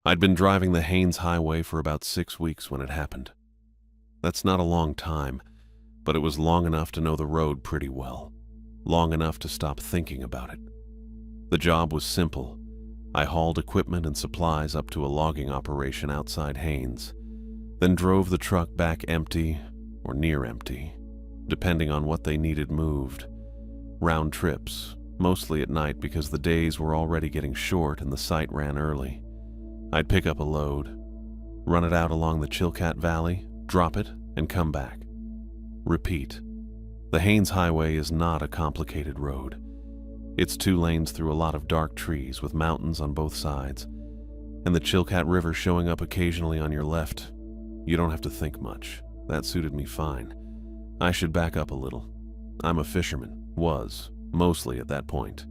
I'd been driving the Haines Highway for about 6 weeks when it happened. That's not a long time, but it was long enough to know the road pretty well, long enough to stop thinking about it. The job was simple. I hauled equipment and supplies up to a logging operation outside Haines, then drove the truck back empty or near empty, depending on what they needed moved. Round trips, mostly at night because the days were already getting short and the site ran early. I'd pick up a load, run it out along the Chilkat Valley, drop it, and come back. Repeat. The Haines Highway is not a complicated road. It's 2 lanes through a lot of dark trees with mountains on both sides, and the Chilkat River showing up occasionally on your left. You don't have to think much. That suited me fine. I should back up a little. I'm a fisherman. Was, mostly at that point.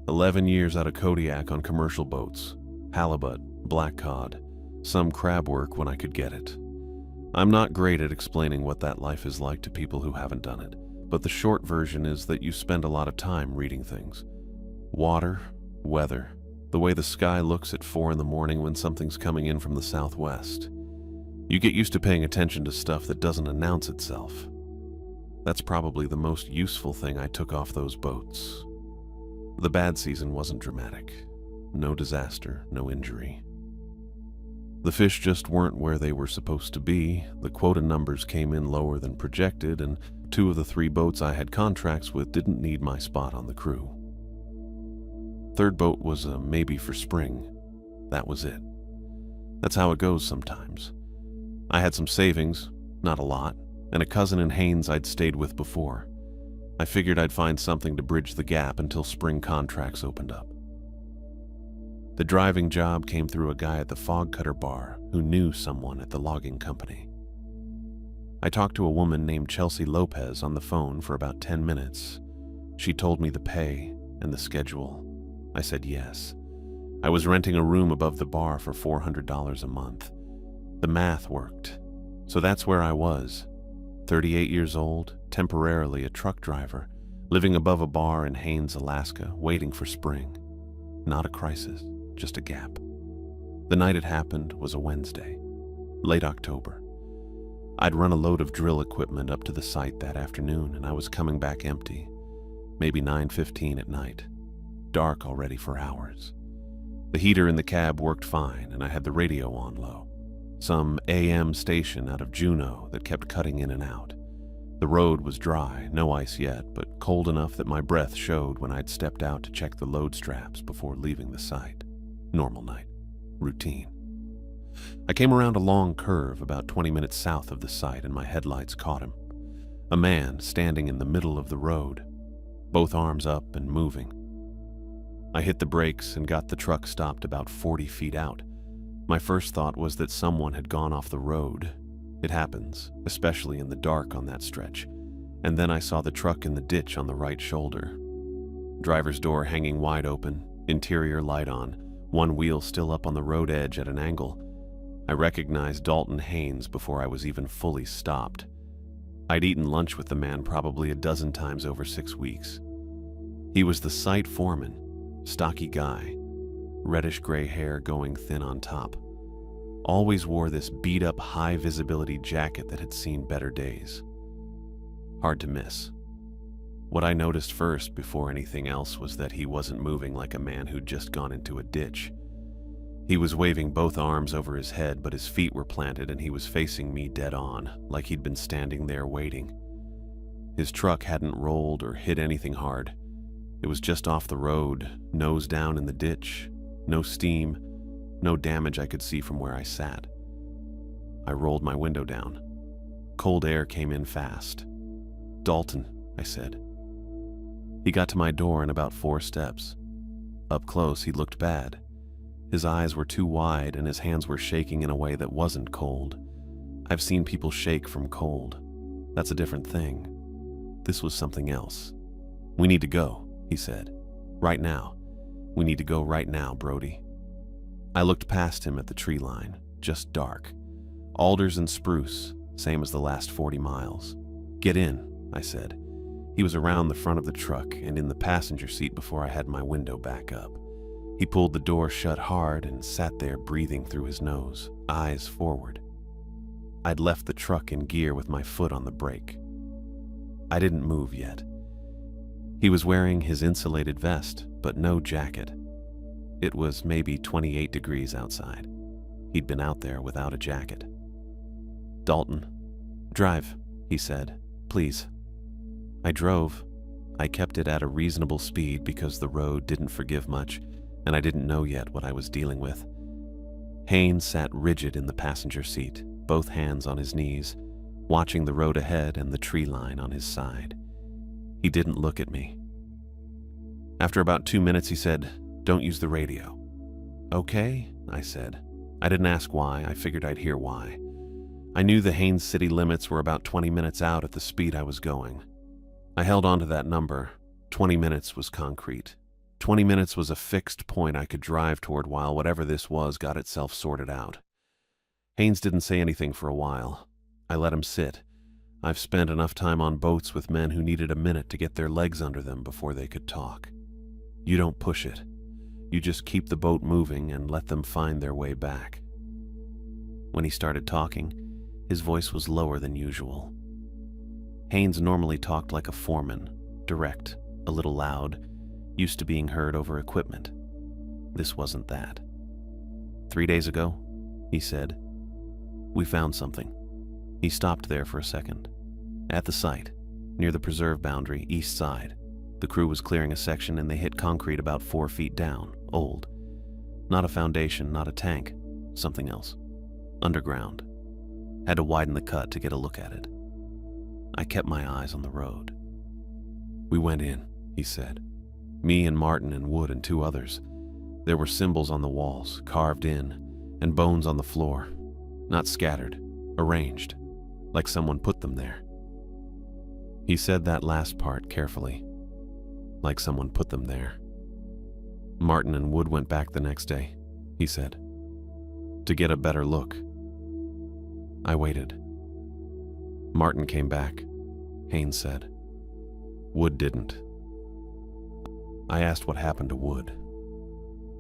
11 years out of Kodiak on commercial boats. Halibut, black cod, some crab work when I could get it. I'm not great at explaining what that life is like to people who haven't done it, but the short version is that you spend a lot of time reading things. Water, weather, the way the sky looks at 4 in the morning when something's coming in from the southwest. You get used to paying attention to stuff that doesn't announce itself. That's probably the most useful thing I took off those boats. The bad season wasn't dramatic. No disaster, no injury. The fish just weren't where they were supposed to be, the quota numbers came in lower than projected, and 2 of the 3 boats I had contracts with didn't need my spot on the crew. 3rd boat was a maybe for spring. That was it. That's how it goes sometimes. I had some savings, not a lot, and a cousin in Haines I'd stayed with before. I figured I'd find something to bridge the gap until spring contracts opened up. The driving job came through a guy at the Fog Cutter Bar who knew someone at the logging company. I talked to a woman named Chelsea Lopez on the phone for about 10 minutes. She told me the pay and the schedule. I said yes. I was renting a room above the bar for $400 a month. The math worked. So that's where I was. 38 years old, temporarily a truck driver, living above a bar in Haines, Alaska, waiting for spring. Not a crisis, just a gap. The night it happened was a Wednesday, late October. I'd run a load of drill equipment up to the site that afternoon, and I was coming back empty, maybe 9:15 at night, dark already for hours. The heater in the cab worked fine, and I had the radio on low. Some AM station out of Juneau that kept cutting in and out. The road was dry, no ice yet, but cold enough that my breath showed when I'd stepped out to check the load straps before leaving the site. Normal night. Routine. I came around a long curve about 20 minutes south of the site and my headlights caught him. A man standing in the middle of the road, both arms up and moving. I hit the brakes and got the truck stopped about 40 feet out. My first thought was that someone had gone off the road. It happens, especially in the dark on that stretch. And then I saw the truck in the ditch on the right shoulder. Driver's door hanging wide open, interior light on, one wheel still up on the road edge at an angle. I recognized Dalton Haines before I was even fully stopped. I'd eaten lunch with the man probably a dozen times over 6 weeks. He was the site foreman, stocky guy, reddish-gray hair going thin on top. Always wore this beat-up high-visibility jacket that had seen better days. Hard to miss. What I noticed first before anything else was that he wasn't moving like a man who'd just gone into a ditch. He was waving both arms over his head, but his feet were planted and he was facing me dead on, like he'd been standing there waiting. His truck hadn't rolled or hit anything hard. It was just off the road, nose down in the ditch, no steam, no damage I could see from where I sat. I rolled my window down. Cold air came in fast. "Dalton," I said. He got to my door in about 4 steps. Up close, he looked bad. His eyes were too wide and his hands were shaking in a way that wasn't cold. I've seen people shake from cold. That's a different thing. This was something else. "We need to go," he said. "Right now. We need to go right now, Brody." I looked past him at the tree line, just dark. Alders and spruce, same as the last 40 miles. "Get in," I said. He was around the front of the truck and in the passenger seat before I had my window back up. He pulled the door shut hard and sat there breathing through his nose, eyes forward. I'd left the truck in gear with my foot on the brake. I didn't move yet. He was wearing his insulated vest, but no jacket. It was maybe 28 degrees outside. He'd been out there without a jacket. "Dalton, drive," he said. "Please." I drove. I kept it at a reasonable speed because the road didn't forgive much, and I didn't know yet what I was dealing with. Haynes sat rigid in the passenger seat, both hands on his knees, watching the road ahead and the tree line on his side. He didn't look at me. After about 2 minutes, he said, "Don't use the radio." "Okay," I said. I didn't ask why. I figured I'd hear why. I knew the Haines city limits were about 20 minutes out at the speed I was going. I held on to that number. 20 minutes was concrete. 20 minutes was a fixed point I could drive toward while whatever this was got itself sorted out. Haynes didn't say anything for a while. I let him sit. I've spent enough time on boats with men who needed a minute to get their legs under them before they could talk. You don't push it. You just keep the boat moving and let them find their way back. When he started talking, his voice was lower than usual. Haynes normally talked like a foreman, direct, a little loud, used to being heard over equipment. This wasn't that. 3 days ago, he said, we found something. He stopped there for a second. At the site, near the preserve boundary, east side, the crew was clearing a section and they hit concrete about 4 feet down, old. Not a foundation, not a tank, something else. Underground. Had to widen the cut to get a look at it. I kept my eyes on the road. We went in, he said. Me and Martin and Wood and 2 others. There were symbols on the walls, carved in, and bones on the floor. Not scattered, arranged, like someone put them there. He said that last part carefully, like someone put them there. Martin and Wood went back the next day, he said, to get a better look. I waited. Martin came back, Haynes said. Wood didn't. I asked what happened to Wood.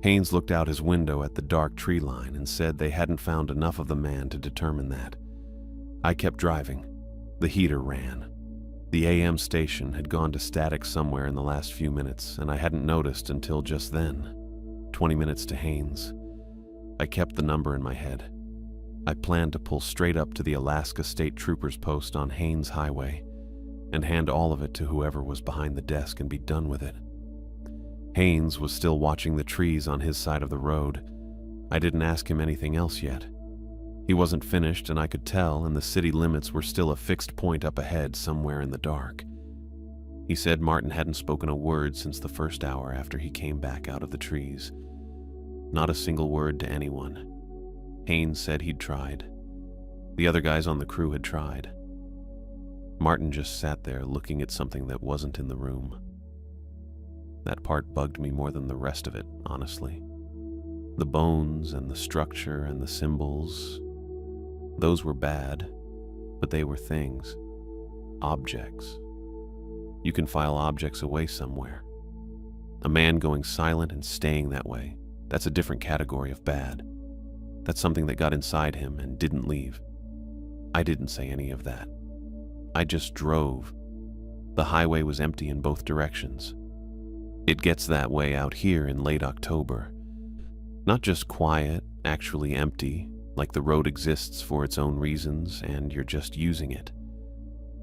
Haynes looked out his window at the dark tree line and said they hadn't found enough of the man to determine that. I kept driving. The heater ran. The AM station had gone to static somewhere in the last few minutes, and I hadn't noticed until just then. 20 minutes to Haynes. I kept the number in my head. I planned to pull straight up to the Alaska State Troopers post on Haynes Highway and hand all of it to whoever was behind the desk and be done with it. Haynes was still watching the trees on his side of the road. I didn't ask him anything else yet. He wasn't finished, and I could tell, and the city limits were still a fixed point up ahead somewhere in the dark. He said Martin hadn't spoken a word since the first hour after he came back out of the trees. Not a single word to anyone. Haynes said he'd tried. The other guys on the crew had tried. Martin just sat there looking at something that wasn't in the room. That part bugged me more than the rest of it, honestly. The bones and the structure and the symbols, those were bad, but they were things. Objects. You can file objects away somewhere. A man going silent and staying that way, that's a different category of bad. That's something that got inside him and didn't leave. I didn't say any of that. I just drove. The highway was empty in both directions. It gets that way out here in late October. Not just quiet, actually empty, like the road exists for its own reasons and you're just using it.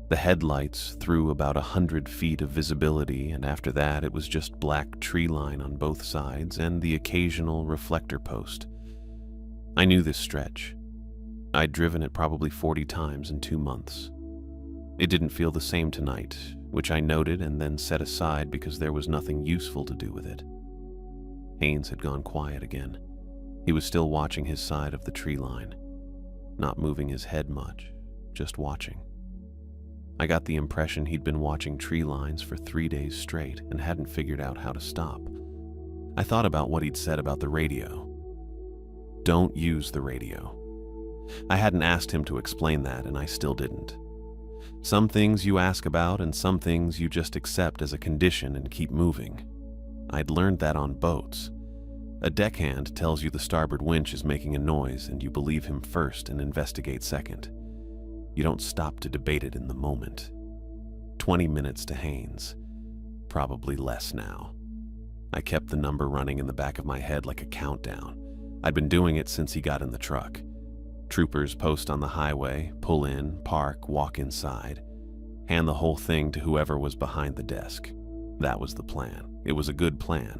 The headlights threw about 100 feet of visibility, and after that it was just black tree line on both sides and the occasional reflector post. I knew this stretch. I'd driven it probably 40 times in 2 months. It didn't feel the same tonight, which I noted and then set aside because there was nothing useful to do with it. Haynes had gone quiet again. He was still watching his side of the tree line, not moving his head much, just watching. I got the impression he'd been watching tree lines for 3 days straight and hadn't figured out how to stop. I thought about what he'd said about the radio. Don't use the radio. I hadn't asked him to explain that, and I still didn't. Some things you ask about and some things you just accept as a condition and keep moving. I'd learned that on boats. A deckhand tells you the starboard winch is making a noise and you believe him first and investigate second. You don't stop to debate it in the moment. 20 minutes to Haynes. Probably less now. I kept the number running in the back of my head like a countdown. I'd been doing it since he got in the truck. Troopers post on the highway, pull in, park, walk inside, hand the whole thing to whoever was behind the desk. That was the plan. It was a good plan.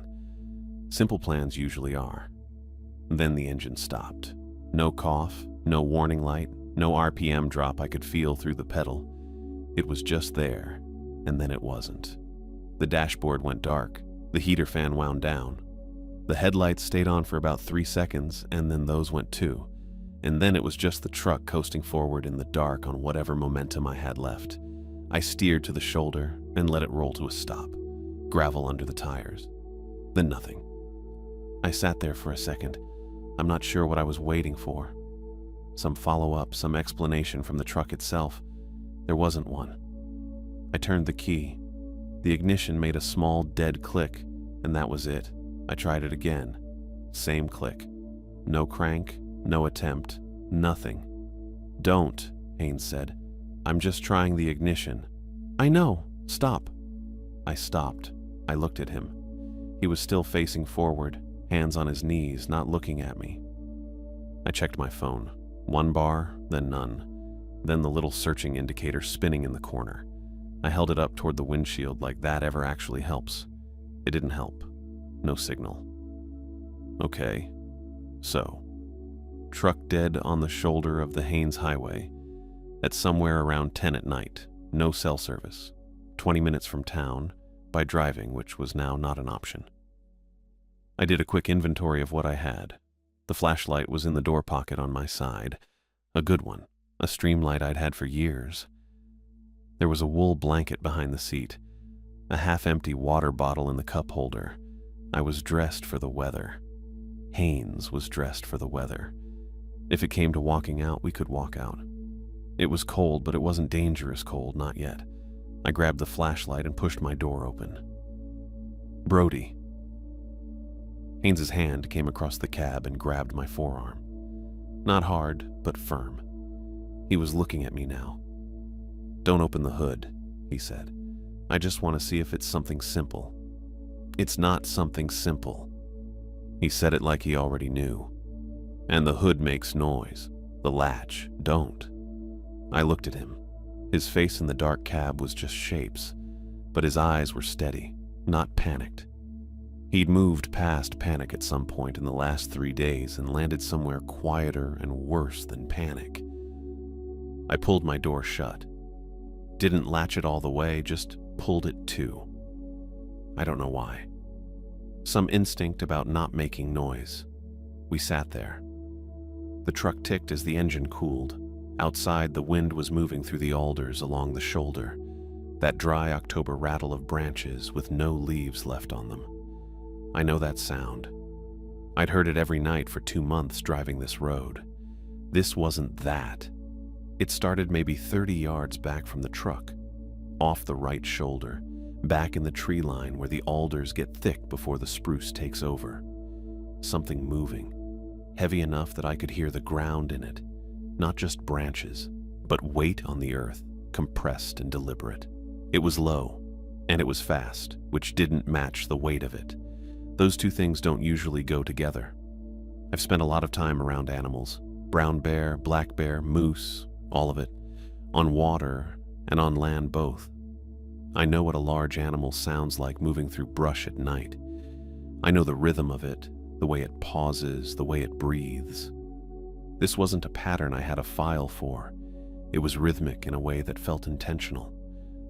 Simple plans usually are. Then the engine stopped. No cough, no warning light, no RPM drop I could feel through the pedal. It was just there, and then it wasn't. The dashboard went dark. The heater fan wound down. The headlights stayed on for about 3 seconds, and then those went too. And then it was just the truck coasting forward in the dark on whatever momentum I had left. I steered to the shoulder and let it roll to a stop. Gravel under the tires. Then nothing. I sat there for a second. I'm not sure what I was waiting for. Some follow-up, some explanation from the truck itself. There wasn't one. I turned the key. The ignition made a small, dead click, and that was it. I tried it again. Same click. No crank, no attempt, nothing. "Don't," Haynes said. "I'm just trying the ignition." "I know. Stop." I stopped. I looked at him. He was still facing forward, hands on his knees, not looking at me. I checked my phone. 1 bar, then none. Then the little searching indicator spinning in the corner. I held it up toward the windshield like that ever actually helps. It didn't help. No signal. Okay. So, truck dead on the shoulder of the Haynes Highway at somewhere around 10 at night. No cell service. 20 minutes from town, by driving, which was now not an option. I did a quick inventory of what I had. The flashlight was in the door pocket on my side. A good one. A streamlight I'd had for years. There was a wool blanket behind the seat. A half-empty water bottle in the cup holder. I was dressed for the weather. Haynes was dressed for the weather. If it came to walking out, we could walk out. It was cold, but it wasn't dangerous cold, not yet. I grabbed the flashlight and pushed my door open. "Brody." Haynes's hand came across the cab and grabbed my forearm. Not hard, but firm. He was looking at me now. "Don't open the hood," he said. "I just want to see if it's something simple." "It's not something simple." He said it like he already knew. "And the hood makes noise. The latch don't." I looked at him. His face in the dark cab was just shapes, but his eyes were steady, not panicked. He'd moved past panic at some point in the last 3 days and landed somewhere quieter and worse than panic. I pulled my door shut. Didn't latch it all the way, just pulled it to. I don't know why. Some instinct about not making noise. We sat there. The truck ticked as the engine cooled. Outside, the wind was moving through the alders along the shoulder, that dry October rattle of branches with no leaves left on them. I know that sound. I'd heard it every night for 2 months driving this road. This wasn't that. It started maybe 30 yards back from the truck, off the right shoulder, back in the tree line where the alders get thick before the spruce takes over. Something moving, heavy enough that I could hear the ground in it. Not just branches, but weight on the earth, compressed and deliberate. It was low, and it was fast, which didn't match the weight of it. Those two things don't usually go together. I've spent a lot of time around animals. Brown bear, black bear, moose, all of it. On water and on land both. I know what a large animal sounds like moving through brush at night. I know the rhythm of it, the way it pauses, the way it breathes. This wasn't a pattern I had a file for. It was rhythmic in a way that felt intentional,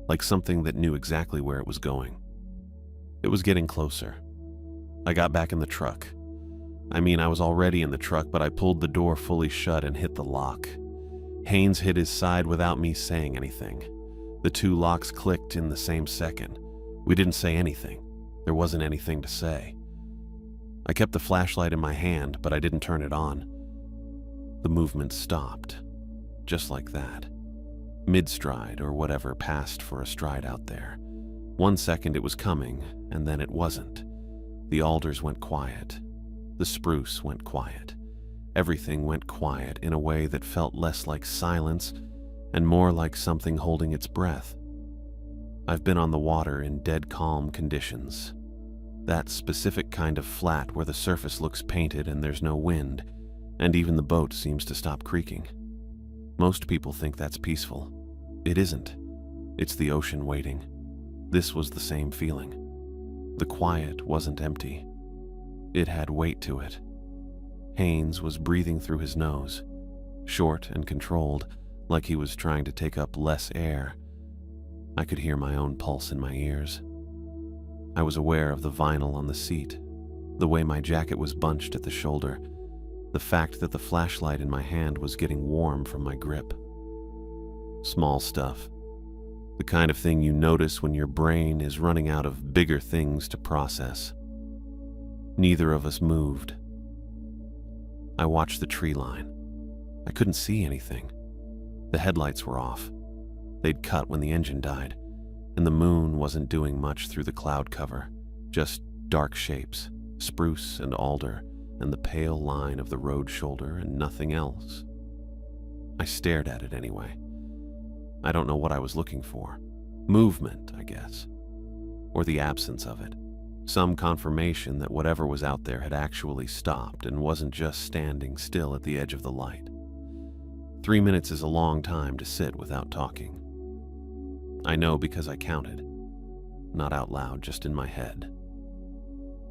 like something that knew exactly where it was going. It was getting closer. I got back in the truck. I was already in the truck, but I pulled the door fully shut and hit the lock. Haynes hit his side without me saying anything. The 2 locks clicked in the same second. We didn't say anything. There wasn't anything to say. I kept the flashlight in my hand, but I didn't turn it on. The movement stopped, just like that. Mid-stride or whatever passed for a stride out there. 1 second it was coming, and then it wasn't. The alders went quiet. The spruce went quiet. Everything went quiet in a way that felt less like silence and more like something holding its breath. I've been on the water in dead calm conditions. That specific kind of flat where the surface looks painted and there's no wind, and even the boat seems to stop creaking. Most people think that's peaceful. It isn't. It's the ocean waiting. This was the same feeling. The quiet wasn't empty. It had weight to it. Haynes was breathing through his nose, short and controlled, like he was trying to take up less air. I could hear my own pulse in my ears. I was aware of the vinyl on the seat, the way my jacket was bunched at the shoulder, the fact that the flashlight in my hand was getting warm from my grip. Small stuff. The kind of thing you notice when your brain is running out of bigger things to process. Neither of us moved. I watched the tree line. I couldn't see anything. The headlights were off. They'd cut when the engine died, and the moon wasn't doing much through the cloud cover, just dark shapes, spruce and alder, and the pale line of the road shoulder and nothing else. I stared at it anyway. I don't know what I was looking for. Movement, I guess. Or the absence of it. Some confirmation that whatever was out there had actually stopped and wasn't just standing still at the edge of the light. 3 minutes is a long time to sit without talking. I know because I counted. Not out loud, just in my head.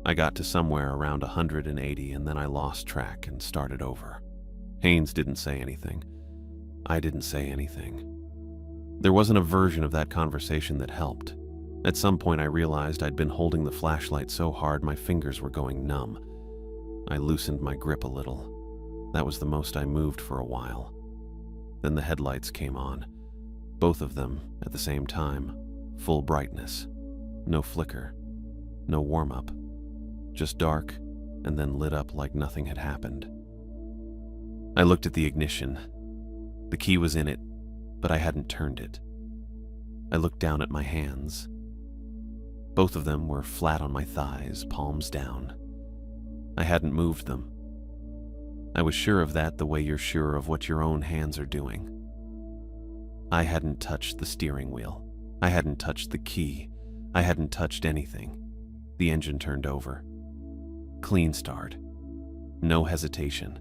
I got to somewhere around 180 and then I lost track and started over. Haynes didn't say anything. I didn't say anything. There wasn't a version of that conversation that helped. At some point I realized I'd been holding the flashlight so hard my fingers were going numb. I loosened my grip a little. That was the most I moved for a while. Then the headlights came on. Both of them at the same time. Full brightness. No flicker. No warm-up. Just dark, and then lit up like nothing had happened. I looked at the ignition. The key was in it, but I hadn't turned it. I looked down at my hands. Both of them were flat on my thighs, palms down. I hadn't moved them. I was sure of that the way you're sure of what your own hands are doing. I hadn't touched the steering wheel. I hadn't touched the key. I hadn't touched anything. The engine turned over. Clean start. No hesitation,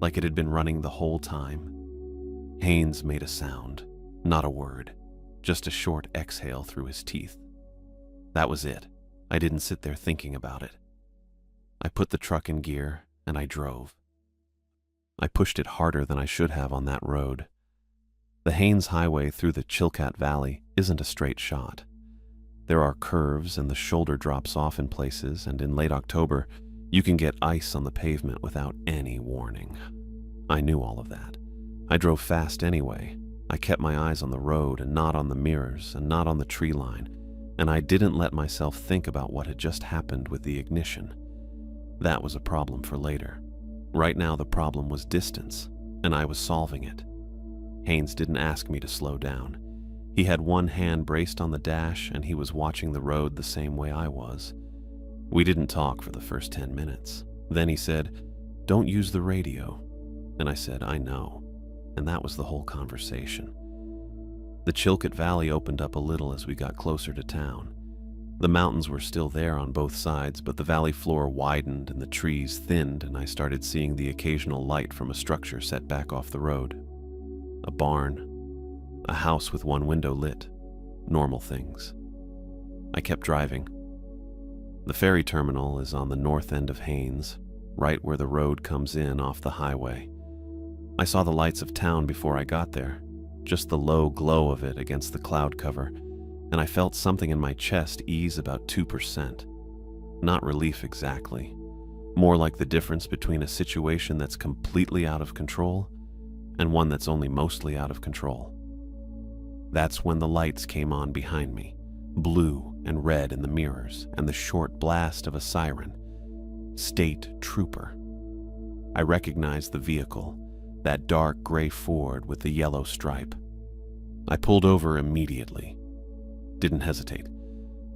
like it had been running the whole time. Haynes made a sound, not a word, just a short exhale through his teeth. That was it. I didn't sit there thinking about it. I put the truck in gear and I drove. I pushed it harder than I should have on that road. The Haynes Highway through the Chilkat Valley isn't a straight shot. There are curves and the shoulder drops off in places, and in late October, you can get ice on the pavement without any warning. I knew all of that. I drove fast anyway. I kept my eyes on the road and not on the mirrors and not on the tree line, and I didn't let myself think about what had just happened with the ignition. That was a problem for later. Right now the problem was distance, and I was solving it. Haynes didn't ask me to slow down. He had one hand braced on the dash and he was watching the road the same way I was. We didn't talk for the first 10 minutes. Then he said, "Don't use the radio." And I said, "I know." And that was the whole conversation. The Chilkat Valley opened up a little as we got closer to town. The mountains were still there on both sides, but the valley floor widened and the trees thinned, and I started seeing the occasional light from a structure set back off the road. A barn. A house with one window lit. Normal things. I kept driving. The ferry terminal is on the north end of Haynes, right where the road comes in off the highway. I saw the lights of town before I got there, just the low glow of it against the cloud cover, and I felt something in my chest ease about 2%. Not relief exactly, more like the difference between a situation that's completely out of control and one that's only mostly out of control. That's when the lights came on behind me, blue and red in the mirrors, and the short blast of a siren. State Trooper. I recognized the vehicle, that dark gray Ford with the yellow stripe. I pulled over immediately. Didn't hesitate.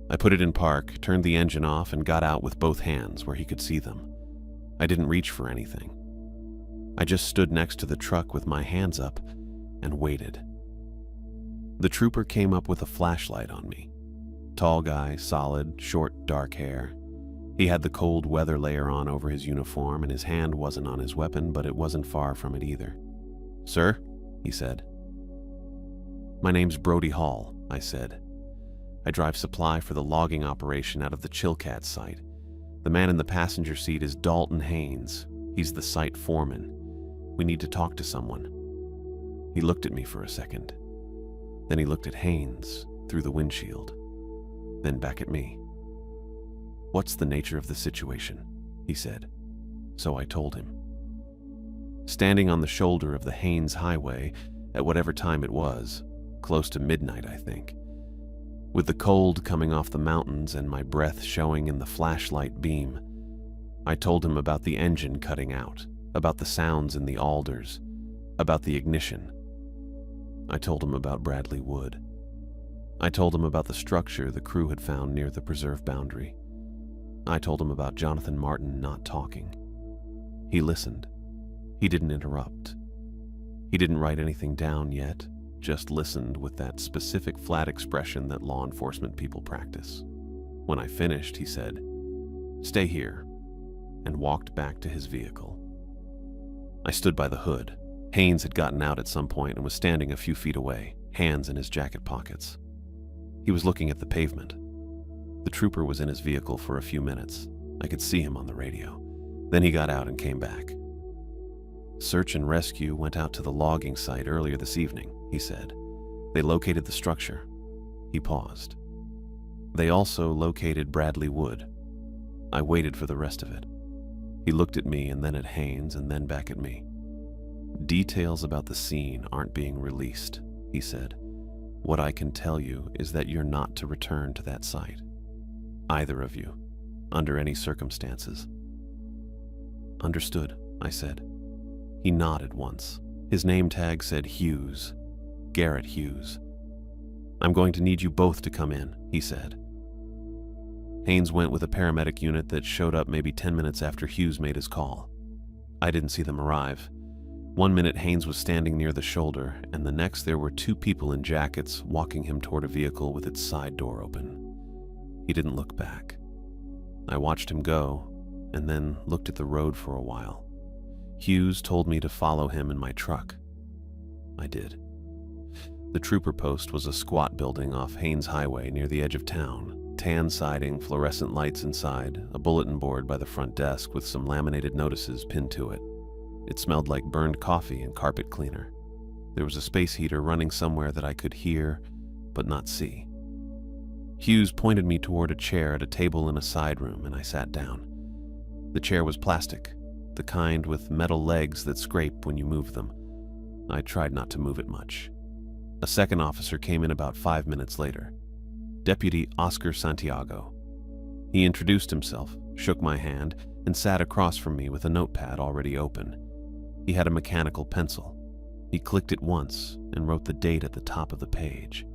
I put it in park, turned the engine off, and got out with both hands where he could see them. I didn't reach for anything. I just stood next to the truck with my hands up and waited. The trooper came up with a flashlight on me. Tall guy, solid, short, dark hair. He had the cold weather layer on over his uniform, and his hand wasn't on his weapon, but it wasn't far from it either. "Sir?" he said. "My name's Brody Hall," I said. "I drive supply for the logging operation out of the Chilkat site. The man in the passenger seat is Dalton Haynes. He's the site foreman. We need to talk to someone." He looked at me for a second. Then he looked at Haynes through the windshield. Then back at me. "What's the nature of the situation?" he said. So I told him. Standing on the shoulder of the Haynes Highway, at whatever time it was, close to midnight, I think, with the cold coming off the mountains and my breath showing in the flashlight beam, I told him about the engine cutting out, about the sounds in the alders, about the ignition. I told him about Bradley Wood. I told him about the structure the crew had found near the preserve boundary. I told him about Jonathan Martin not talking. He listened. He didn't interrupt. He didn't write anything down yet, just listened with that specific flat expression that law enforcement people practice. When I finished, he said, "Stay here," and walked back to his vehicle. I stood by the hood. Haynes had gotten out at some point and was standing a few feet away, hands in his jacket pockets. He was looking at the pavement. The trooper was in his vehicle for a few minutes. I could see him on the radio. Then he got out and came back. "Search and rescue went out to the logging site earlier this evening," he said. "They located the structure." He paused. "They also located Bradley Wood." I waited for the rest of it. He looked at me and then at Haynes and then back at me. "Details about the scene aren't being released," he said. "What I can tell you is that you're not to return to that site. Either of you, under any circumstances." "Understood," I said. He nodded once. His name tag said Hughes, Garrett Hughes. "I'm going to need you both to come in," he said. Haynes went with a paramedic unit that showed up maybe 10 minutes after Hughes made his call. I didn't see them arrive. 1 minute Haynes was standing near the shoulder, and the next there were 2 people in jackets walking him toward a vehicle with its side door open. He didn't look back. I watched him go, and then looked at the road for a while. Hughes told me to follow him in my truck. I did. The trooper post was a squat building off Haynes Highway near the edge of town. Tan siding, fluorescent lights inside, a bulletin board by the front desk with some laminated notices pinned to it. It smelled like burned coffee and carpet cleaner. There was a space heater running somewhere that I could hear, but not see. Hughes pointed me toward a chair at a table in a side room, and I sat down. The chair was plastic, the kind with metal legs that scrape when you move them. I tried not to move it much. A second officer came in about 5 minutes later. Deputy Oscar Santiago. He introduced himself, shook my hand, and sat across from me with a notepad already open. He had a mechanical pencil. He clicked it once and wrote the date at the top of the page.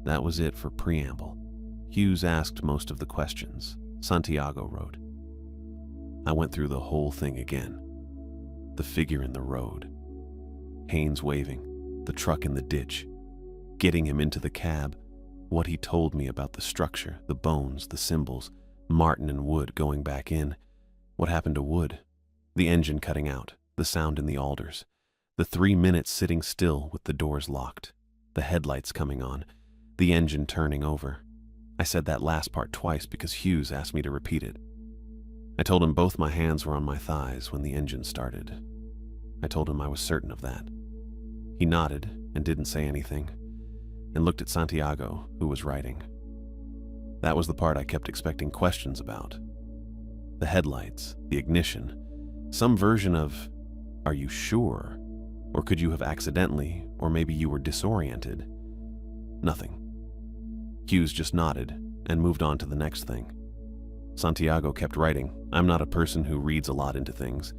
That was it for preamble. Hughes asked most of the questions. Santiago wrote. I went through the whole thing again. The figure in the road. Haynes waving, the truck in the ditch, getting him into the cab, what he told me about the structure, the bones, the symbols, Martin and Wood going back in. What happened to Wood? The engine cutting out, the sound in the alders, the 3 minutes sitting still with the doors locked, the headlights coming on, the engine turning over. I said that last part twice because Hughes asked me to repeat it. I told him both my hands were on my thighs when the engine started. I told him I was certain of that. He nodded and didn't say anything, and looked at Santiago, who was writing. That was the part I kept expecting questions about. The headlights, the ignition, some version of, "Are you sure? Or could you have accidentally, or maybe you were disoriented?" Nothing. Hughes just nodded and moved on to the next thing. Santiago kept writing. I'm not a person who reads a lot into things.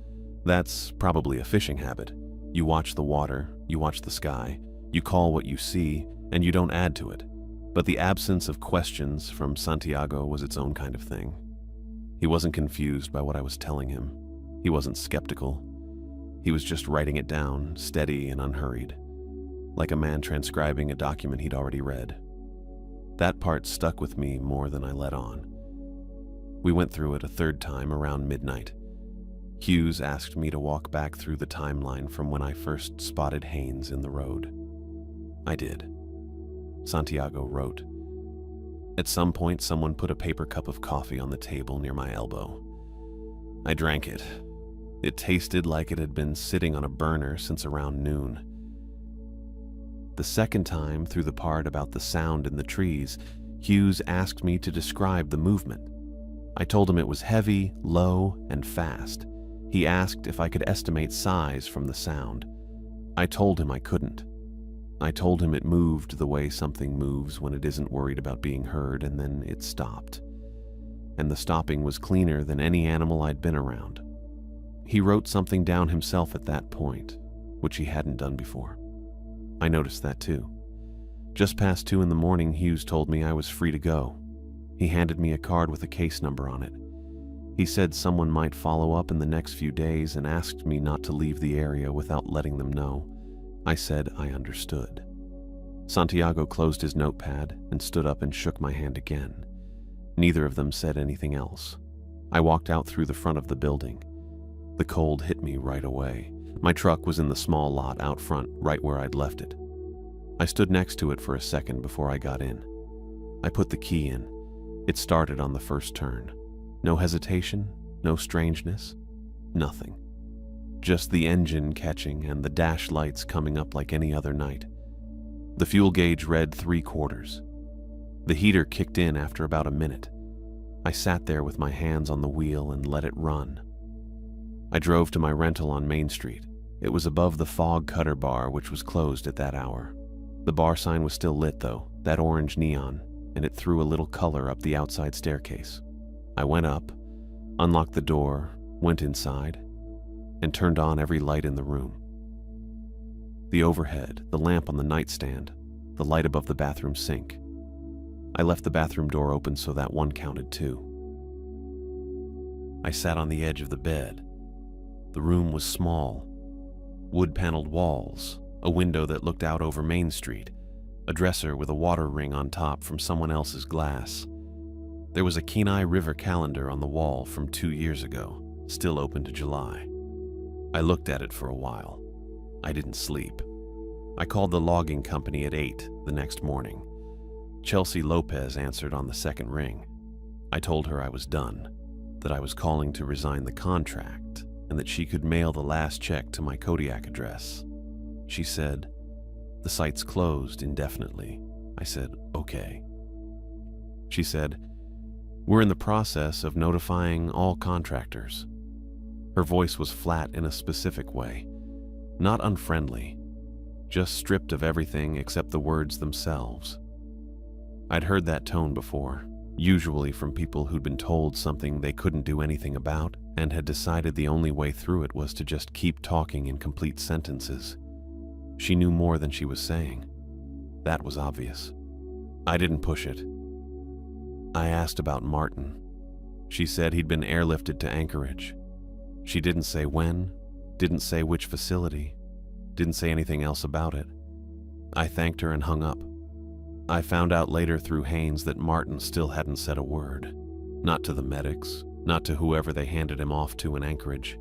That's probably a fishing habit. You watch the water, you watch the sky, you call what you see, and you don't add to it. But the absence of questions from Santiago was its own kind of thing. He wasn't confused by what I was telling him. He wasn't skeptical. He was just writing it down, steady and unhurried, like a man transcribing a document he'd already read. That part stuck with me more than I let on. We went through it a third time around midnight. Hughes asked me to walk back through the timeline from when I first spotted Haynes in the road. I did. Santiago wrote. At some point, someone put a paper cup of coffee on the table near my elbow. I drank it. It tasted like it had been sitting on a burner since around noon. The second time, through the part about the sound in the trees, Hughes asked me to describe the movement. I told him it was heavy, low, and fast. He asked if I could estimate size from the sound. I told him I couldn't. I told him it moved the way something moves when it isn't worried about being heard, and then it stopped. And the stopping was cleaner than any animal I'd been around. He wrote something down himself at that point, which he hadn't done before. I noticed that too. Just past 2 a.m, Hughes told me I was free to go. He handed me a card with a case number on it. He said someone might follow up in the next few days and asked me not to leave the area without letting them know. I said I understood. Santiago closed his notepad and stood up and shook my hand again. Neither of them said anything else. I walked out through the front of the building. The cold hit me right away. My truck was in the small lot out front, right where I'd left it. I stood next to it for a second before I got in. I put the key in. It started on the first turn. No hesitation, no strangeness, nothing. Just the engine catching and the dash lights coming up like any other night. The fuel gauge read 3/4. The heater kicked in after about a minute. I sat there with my hands on the wheel and let it run. I drove to my rental on Main Street. It was above the Fog Cutter Bar, which was closed at that hour. The bar sign was still lit though, that orange neon, and it threw a little color up the outside staircase. I went up, unlocked the door, went inside, and turned on every light in the room. The overhead, the lamp on the nightstand, the light above the bathroom sink. I left the bathroom door open so that one counted too. I sat on the edge of the bed. The room was small. Wood-paneled walls, a window that looked out over Main Street, a dresser with a water ring on top from someone else's glass. There was a Kenai River calendar on the wall from 2 years ago, still open to July. I looked at it for a while. I didn't sleep. I called the logging company at 8 the next morning. Chelsea Lopez answered on the second ring. I told her I was done, that I was calling to resign the contract, and that she could mail the last check to my Kodiak address. She said, "The site's closed indefinitely." I said, "Okay." She said, "We're in the process of notifying all contractors." Her voice was flat in a specific way, not unfriendly, just stripped of everything except the words themselves. I'd heard that tone before, usually from people who'd been told something they couldn't do anything about and had decided the only way through it was to just keep talking in complete sentences. She knew more than she was saying. That was obvious. I didn't push it. I asked about Martin. She said he'd been airlifted to Anchorage. She didn't say when, didn't say which facility, didn't say anything else about it. I thanked her and hung up. I found out later through Haynes that Martin still hadn't said a word. Not to the medics, not to whoever they handed him off to in Anchorage,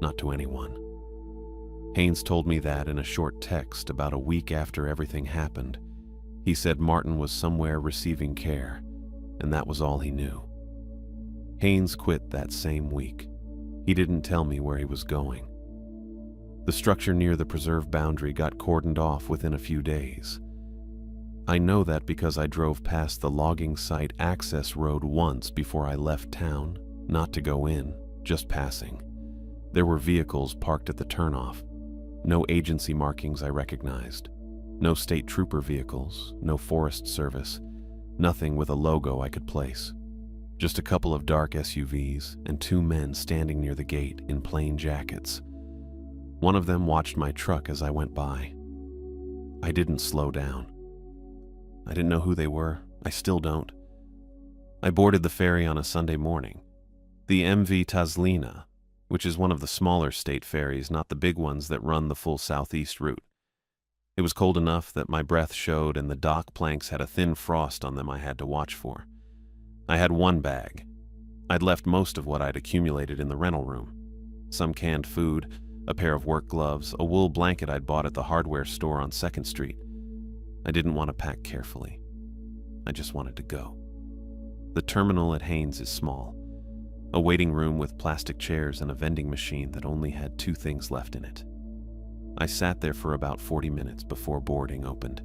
not to anyone. Haynes told me that in a short text about a week after everything happened. He said Martin was somewhere receiving care, and that was all he knew. Haynes quit that same week. He didn't tell me where he was going. The structure near the preserve boundary got cordoned off within a few days. I know that because I drove past the logging site access road once before I left town, not to go in, just passing. There were vehicles parked at the turnoff. No agency markings I recognized. No state trooper vehicles, no Forest Service, nothing with a logo I could place. Just a couple of dark SUVs and 2 men standing near the gate in plain jackets. One of them watched my truck as I went by. I didn't slow down. I didn't know who they were. I still don't. I boarded the ferry on a Sunday morning. The MV Tazlina, which is one of the smaller state ferries, not the big ones that run the full southeast route. It was cold enough that my breath showed, and the dock planks had a thin frost on them I had to watch for. I had one bag. I'd left most of what I'd accumulated in the rental room. Some canned food, a pair of work gloves, a wool blanket I'd bought at the hardware store on 2nd Street. I didn't want to pack carefully. I just wanted to go. The terminal at Haynes is small. A waiting room with plastic chairs and a vending machine that only had 2 things left in it. I sat there for about 40 minutes before boarding opened,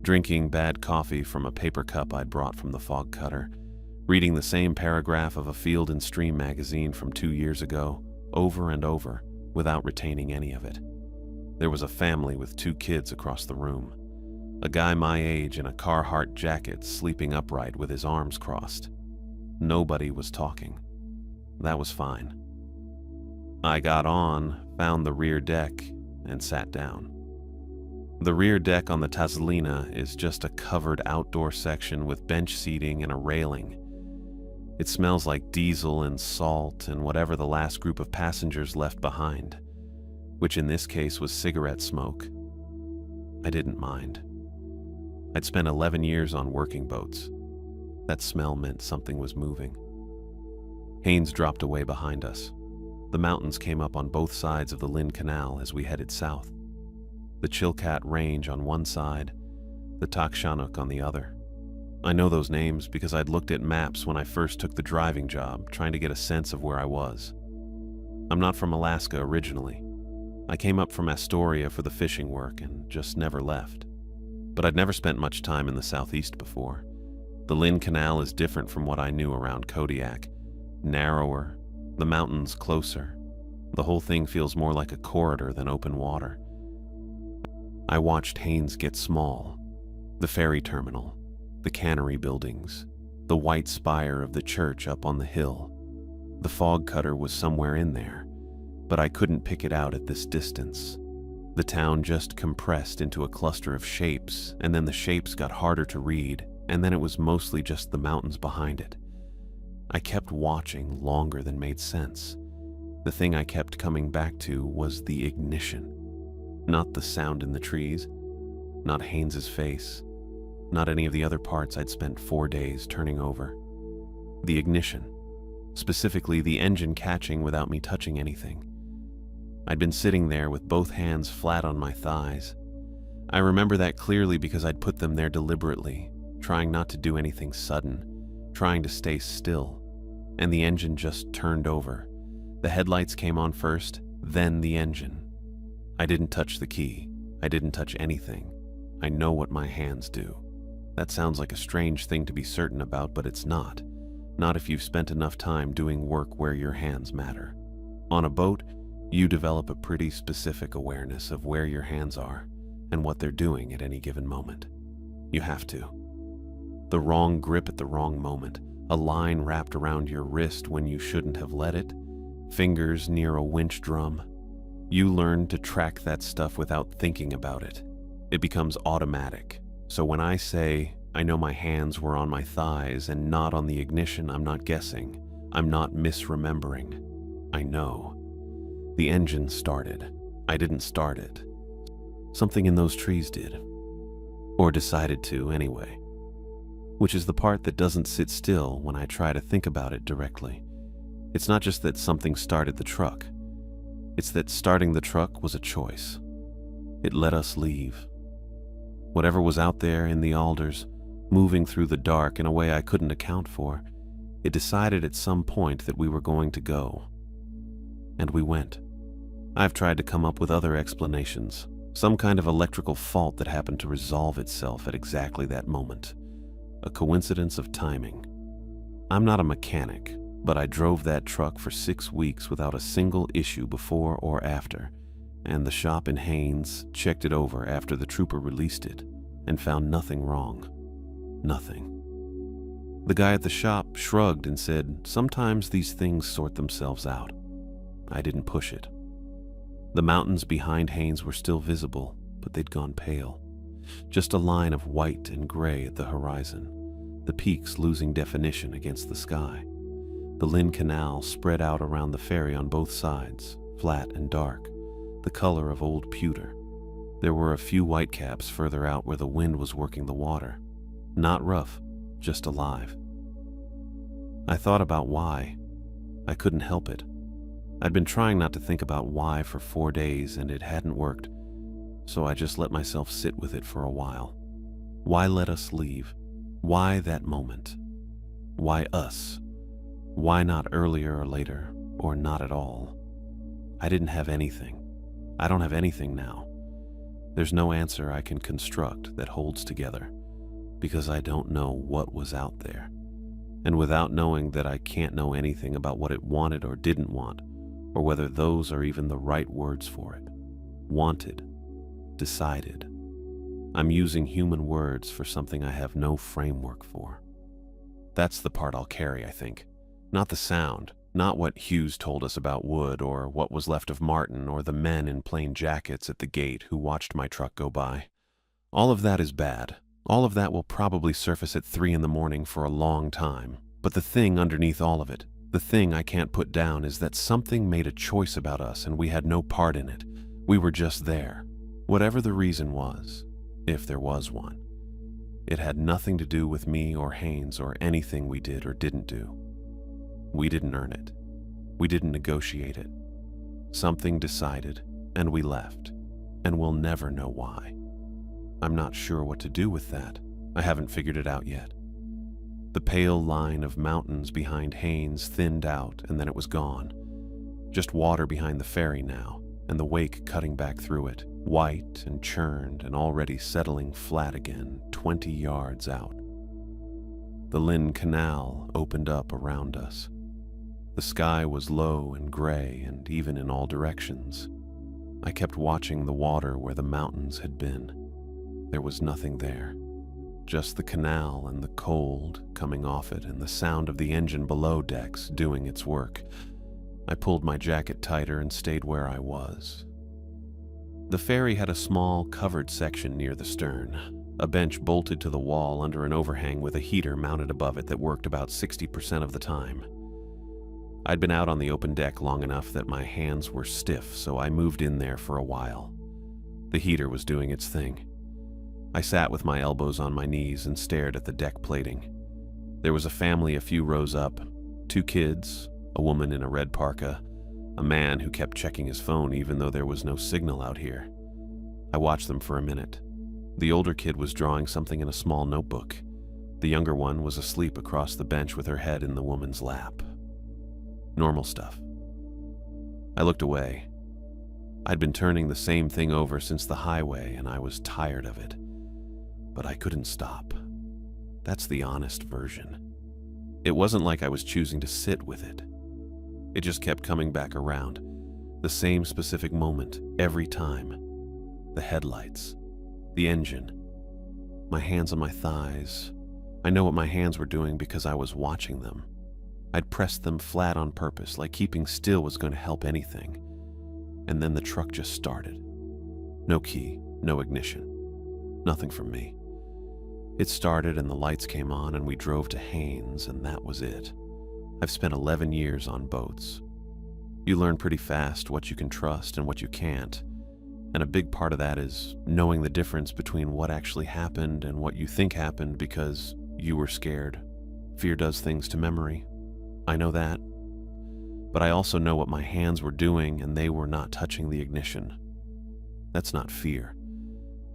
drinking bad coffee from a paper cup I'd brought from the fog cutter, reading the same paragraph of a Field and Stream magazine from 2 years ago, over and over, without retaining any of it. There was a family with 2 kids across the room. A guy my age in a Carhartt jacket sleeping upright with his arms crossed. Nobody was talking. That was fine. I got on, found the rear deck, and sat down. The rear deck on the Tazolina is just a covered outdoor section with bench seating and a railing. It smells like diesel and salt and whatever the last group of passengers left behind, which in this case was cigarette smoke. I didn't mind. I'd spent 11 years on working boats. That smell meant something was moving. Haynes dropped away behind us. The mountains came up on both sides of the Lynn Canal as we headed south. The Chilkat Range on one side, the Takshanuk on the other. I know those names because I'd looked at maps when I first took the driving job, trying to get a sense of where I was. I'm not from Alaska originally. I came up from Astoria for the fishing work and just never left. But I'd never spent much time in the southeast before. The Lynn Canal is different from what I knew around Kodiak. Narrower, the mountains closer. The whole thing feels more like a corridor than open water. I watched Haynes get small. The ferry terminal, the cannery buildings, the white spire of the church up on the hill. The fog cutter was somewhere in there, but I couldn't pick it out at this distance. The town just compressed into a cluster of shapes, and then the shapes got harder to read, and then it was mostly just the mountains behind it. I kept watching longer than made sense. The thing I kept coming back to was the ignition. Not the sound in the trees, not Haynes's face, not any of the other parts I'd spent 4 days turning over. The ignition, specifically the engine catching without me touching anything. I'd been sitting there with both hands flat on my thighs. I remember that clearly because I'd put them there deliberately, trying not to do anything sudden, trying to stay still, and the engine just turned over. The headlights came on first, then the engine. I didn't touch the key. I didn't touch anything. I know what my hands do. That sounds like a strange thing to be certain about, but it's not. Not if you've spent enough time doing work where your hands matter. On a boat, you develop a pretty specific awareness of where your hands are and what they're doing at any given moment. You have to. The wrong grip at the wrong moment, a line wrapped around your wrist when you shouldn't have let it, fingers near a winch drum. You learn to track that stuff without thinking about it. It becomes automatic. So when I say, I know my hands were on my thighs and not on the ignition, I'm not guessing. I'm not misremembering. I know. The engine started. I didn't start it. Something in those trees did. Or decided to, anyway. Which is the part that doesn't sit still when I try to think about it directly. It's not just that something started the truck. It's that starting the truck was a choice. It let us leave. Whatever was out there in the alders, moving through the dark in a way I couldn't account for, it decided at some point that we were going to go. And we went. I've tried to come up with other explanations. Some kind of electrical fault that happened to resolve itself at exactly that moment. A coincidence of timing. I'm not a mechanic, but I drove that truck for 6 weeks without a single issue before or after, and the shop in Haynes checked it over after the trooper released it and found nothing wrong. Nothing. The guy at the shop shrugged and said, sometimes these things sort themselves out. I didn't push it. The mountains behind Haynes were still visible, but they'd gone pale. Just a line of white and gray at the horizon, the peaks losing definition against the sky. The Lynn Canal spread out around the ferry on both sides, flat and dark, the color of old pewter. There were a few whitecaps further out where the wind was working the water. Not rough, just alive. I thought about why. I couldn't help it. I'd been trying not to think about why for 4 days and it hadn't worked, so I just let myself sit with it for a while. Why let us leave? Why that moment? Why us? Why not earlier or later, or not at all? I didn't have anything. I don't have anything now. There's no answer I can construct that holds together, because I don't know what was out there. And without knowing that, I can't know anything about what it wanted or didn't want, or whether those are even the right words for it. Wanted. Decided. I'm using human words for something I have no framework for. That's the part I'll carry, I think. Not the sound, not what Hughes told us about Wood, or what was left of Martin, or the men in plain jackets at the gate who watched my truck go by. All of that is bad. All of that will probably surface at 3 in the morning for a long time. But the thing underneath all of it, the thing I can't put down, is that something made a choice about us and we had no part in it. We were just there. Whatever the reason was, if there was one. It had nothing to do with me or Haynes or anything we did or didn't do. We didn't earn it. We didn't negotiate it. Something decided, and we left, and we'll never know why. I'm not sure what to do with that. I haven't figured it out yet. The pale line of mountains behind Haynes thinned out, and then it was gone. Just water behind the ferry now, and the wake cutting back through it, white and churned and already settling flat again 20 yards out. The Lynn Canal opened up around us. The sky was low and gray and even in all directions. I kept watching the water where the mountains had been. There was nothing there. Just the canal and the cold coming off it and the sound of the engine below decks doing its work. I pulled my jacket tighter and stayed where I was. The ferry had a small, covered section near the stern, a bench bolted to the wall under an overhang with a heater mounted above it that worked about 60% of the time. I'd been out on the open deck long enough that my hands were stiff, so I moved in there for a while. The heater was doing its thing. I sat with my elbows on my knees and stared at the deck plating. There was a family a few rows up, 2 kids, a woman in a red parka, a man who kept checking his phone even though there was no signal out here. I watched them for a minute. The older kid was drawing something in a small notebook. The younger one was asleep across the bench with her head in the woman's lap. Normal stuff. I looked away. I'd been turning the same thing over since the highway, and I was tired of it. But I couldn't stop. That's the honest version. It wasn't like I was choosing to sit with it. It just kept coming back around. The same specific moment, every time. The headlights. The engine. My hands on my thighs. I know what my hands were doing because I was watching them. I'd pressed them flat on purpose, like keeping still was going to help anything. And then the truck just started. No key, no ignition. Nothing from me. It started and the lights came on and we drove to Haynes, and that was it. I've spent 11 years on boats. You learn pretty fast what you can trust and what you can't. And a big part of that is knowing the difference between what actually happened and what you think happened because you were scared. Fear does things to memory. I know that. But I also know what my hands were doing, and they were not touching the ignition. That's not fear.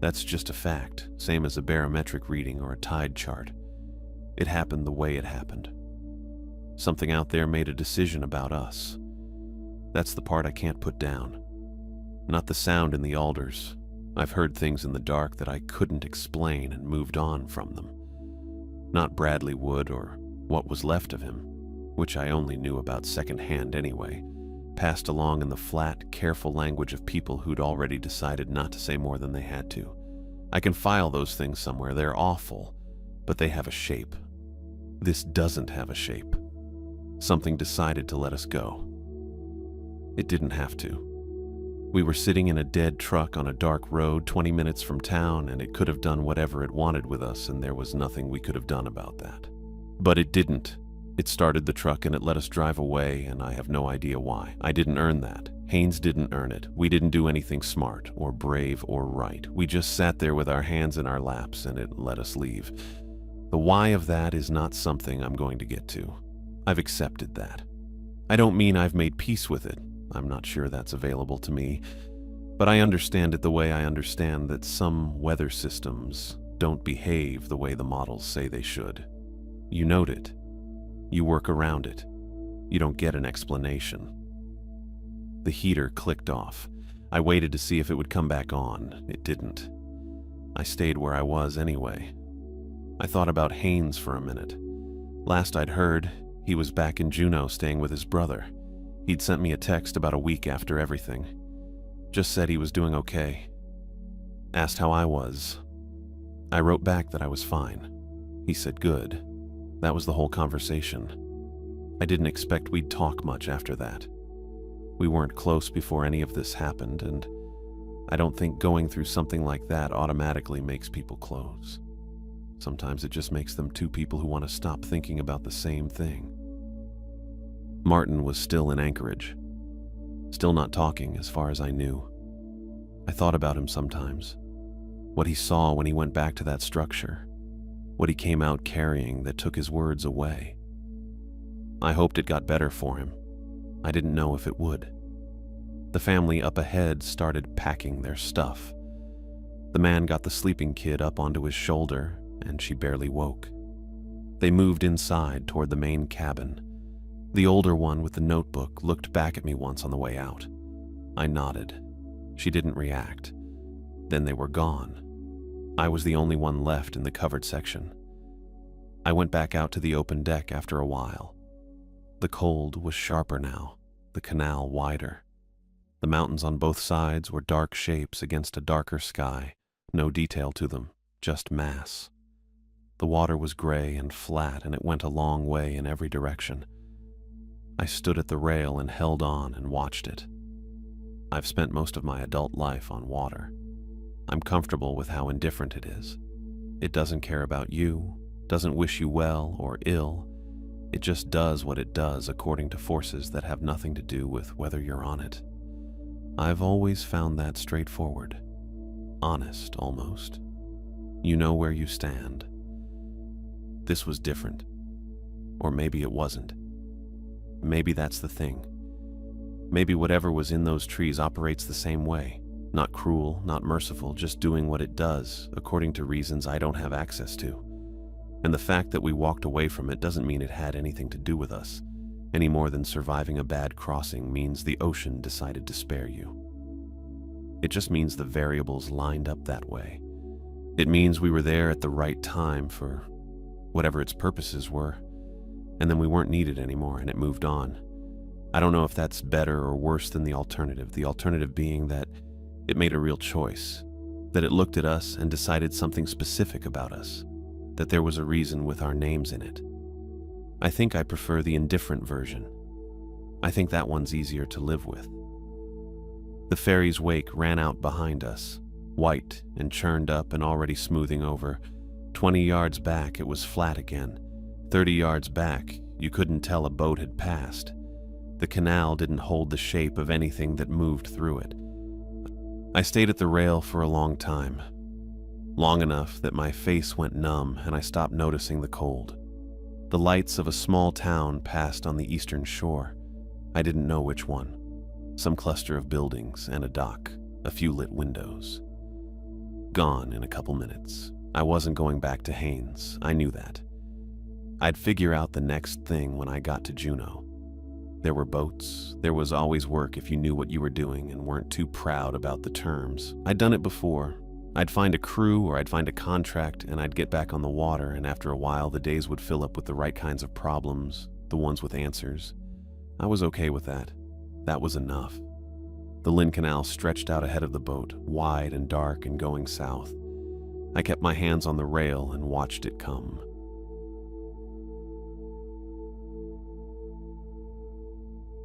That's just a fact, same as a barometric reading or a tide chart. It happened the way it happened. Something out there made a decision about us. That's the part I can't put down. Not the sound in the alders. I've heard things in the dark that I couldn't explain and moved on from them. Not Bradley Wood or what was left of him, which I only knew about secondhand anyway, passed along in the flat, careful language of people who'd already decided not to say more than they had to. I can file those things somewhere. They're awful, but they have a shape. This doesn't have a shape. Something decided to let us go. It didn't have to. We were sitting in a dead truck on a dark road 20 minutes from town, and it could have done whatever it wanted with us, and there was nothing we could have done about that. But it didn't. It started the truck and it let us drive away, and I have no idea why. I didn't earn that. Haynes didn't earn it. We didn't do anything smart or brave or right. We just sat there with our hands in our laps and it let us leave. The why of that is not something I'm going to get to. I've accepted that. I don't mean I've made peace with it. I'm not sure that's available to me. But I understand it the way I understand that some weather systems don't behave the way the models say they should. You note it. You work around it. You don't get an explanation. The heater clicked off. I waited to see if it would come back on. It didn't. I stayed where I was anyway. I thought about Haynes for a minute. Last I'd heard, he was back in Juneau staying with his brother. He'd sent me a text about a week after everything. Just said he was doing okay. Asked how I was. I wrote back that I was fine. He said good. That was the whole conversation. I didn't expect we'd talk much after that. We weren't close before any of this happened, and I don't think going through something like that automatically makes people close. Sometimes it just makes them two people who want to stop thinking about the same thing. Martin was still in Anchorage. Still not talking as far as I knew. I thought about him sometimes. What he saw when he went back to that structure. What he came out carrying that took his words away. I hoped it got better for him. I didn't know if it would. The family up ahead started packing their stuff. The man got the sleeping kid up onto his shoulder, and she barely woke. They moved inside toward the main cabin. The older one with the notebook looked back at me once on the way out. I nodded. She didn't react. Then they were gone. I was the only one left in the covered section. I went back out to the open deck after a while. The cold was sharper now, the canal wider. The mountains on both sides were dark shapes against a darker sky, no detail to them, just mass. The water was gray and flat, and it went a long way in every direction. I stood at the rail and held on and watched it. I've spent most of my adult life on water. I'm comfortable with how indifferent it is. It doesn't care about you, doesn't wish you well or ill. It just does what it does according to forces that have nothing to do with whether you're on it. I've always found that straightforward. Honest, almost. You know where you stand. This was different. Or maybe it wasn't. Maybe that's the thing. Maybe whatever was in those trees operates the same way. Not cruel, not merciful, just doing what it does, according to reasons I don't have access to. And the fact that we walked away from it doesn't mean it had anything to do with us, any more than surviving a bad crossing means the ocean decided to spare you. It just means the variables lined up that way. It means we were there at the right time for whatever its purposes were, and then we weren't needed anymore and it moved on. I don't know if that's better or worse than the alternative being that it made a real choice, that it looked at us and decided something specific about us, that there was a reason with our names in it. I think I prefer the indifferent version. I think that one's easier to live with. The ferry's wake ran out behind us, white and churned up and already smoothing over. 20 yards back, it was flat again. 30 yards back, you couldn't tell a boat had passed. The canal didn't hold the shape of anything that moved through it. I stayed at the rail for a long time. Long enough that my face went numb and I stopped noticing the cold. The lights of a small town passed on the eastern shore. I didn't know which one. Some cluster of buildings and a dock, a few lit windows. Gone in a couple minutes. I wasn't going back to Haynes, I knew that. I'd figure out the next thing when I got to Juneau. There were boats, there was always work if you knew what you were doing and weren't too proud about the terms. I'd done it before. I'd find a crew or I'd find a contract and I'd get back on the water, and after a while the days would fill up with the right kinds of problems, the ones with answers. I was okay with that. That was enough. The Lynn Canal stretched out ahead of the boat, wide and dark and going south. I kept my hands on the rail and watched it come.